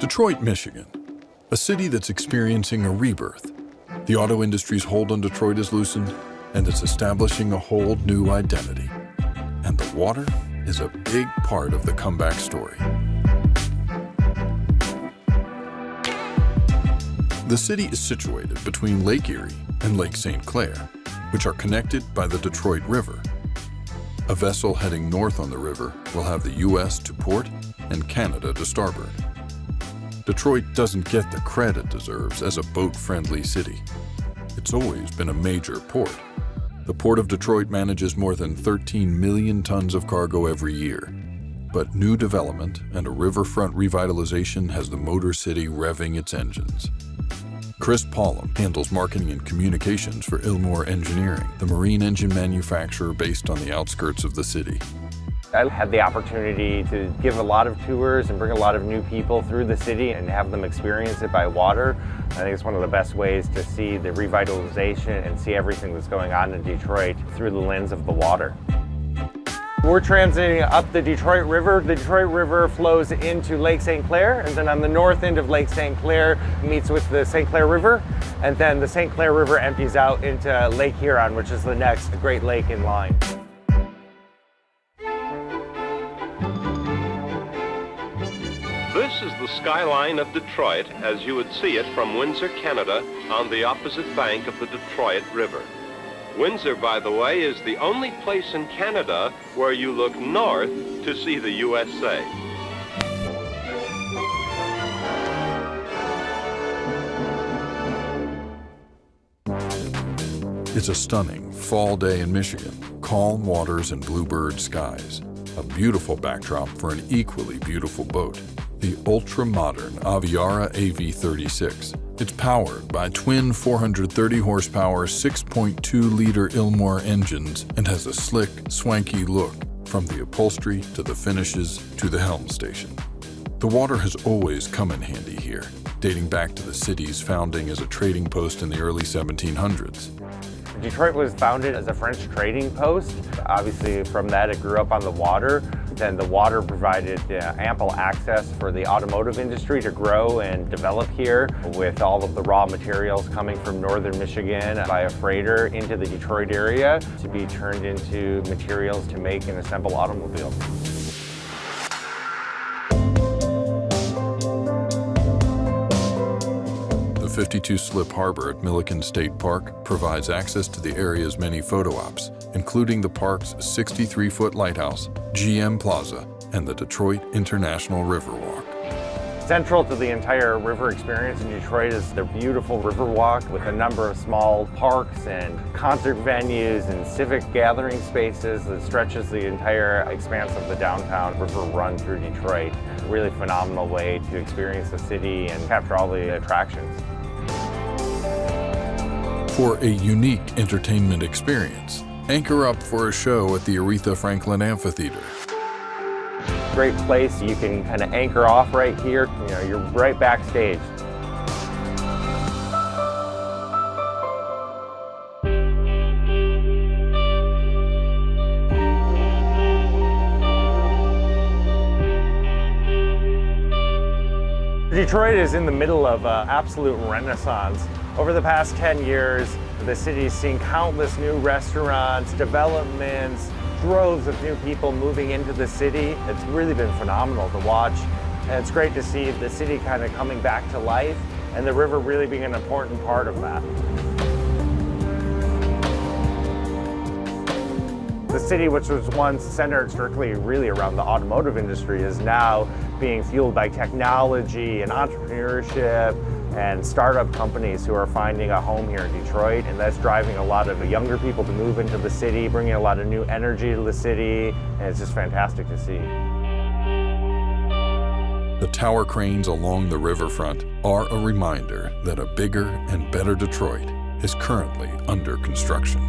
Detroit, Michigan, a city that's experiencing a rebirth. The auto industry's hold on Detroit is loosened, and it's establishing a whole new identity. And the water is a big part of the comeback story. The city is situated between Lake Erie and Lake St. Clair, which are connected by the Detroit River. A vessel heading north on the river will have the U.S. to port and Canada to starboard. Detroit doesn't get the credit it deserves as a boat-friendly city. It's always been a major port. The Port of Detroit manages more than 13 million tons of cargo every year. But new development and a riverfront revitalization has the Motor City revving its engines. Chris Paulum handles marketing and communications for Ilmor Engineering, the marine engine manufacturer based on the outskirts of the city. I had the opportunity to give a lot of tours and bring a lot of new people through the city and have them experience it by water. I think it's one of the best ways to see the revitalization and see everything that's going on in Detroit through the lens of the water. We're transiting up the Detroit River. The Detroit River flows into Lake St. Clair, and then on the north end of Lake St. Clair meets with the St. Clair River, and then the St. Clair River empties out into Lake Huron, which is the next Great Lake in line. This is the skyline of Detroit as you would see it from Windsor, Canada, on the opposite bank of the Detroit River. Windsor, by the way, is the only place in Canada where you look north to see the USA. It's a stunning fall day in Michigan, calm waters and bluebird skies. A beautiful backdrop for an equally beautiful boat, the ultra-modern Aviara AV36. It's powered by twin 430 horsepower, 6.2-liter Ilmor engines and has a slick, swanky look from the upholstery to the finishes to the helm station. The water has always come in handy here, dating back to the city's founding as a trading post in the early 1700s. Detroit was founded as a French trading post. Obviously, from that, it grew up on the water. Then the water provided ample access for the automotive industry to grow and develop here, with all of the raw materials coming from northern Michigan by a freighter into the Detroit area to be turned into materials to make and assemble automobiles. The 52-slip harbor at Milliken State Park provides access to the area's many photo ops, including the park's 63-foot lighthouse, GM Plaza, and the Detroit International Riverwalk. Central to the entire river experience in Detroit is the beautiful Riverwalk with a number of small parks and concert venues and civic gathering spaces that stretches the entire expanse of the downtown river run through Detroit. A really phenomenal way to experience the city and capture all the attractions. For a unique entertainment experience, anchor up for a show at the Aretha Franklin Amphitheater. Great place. You can kind of anchor off right here. You know, you're right backstage. Detroit is in the middle of an absolute renaissance. Over the past 10 years, the city's seen countless new restaurants, developments, droves of new people moving into the city. It's really been phenomenal to watch. And it's great to see the city kind of coming back to life and the river really being an important part of that. The city, which was once centered strictly really around the automotive industry, is now being fueled by technology and entrepreneurship and startup companies who are finding a home here in Detroit, and that's driving a lot of younger people to move into the city, bringing a lot of new energy to the city, and it's just fantastic to see. The tower cranes along the riverfront are a reminder that a bigger and better Detroit is currently under construction.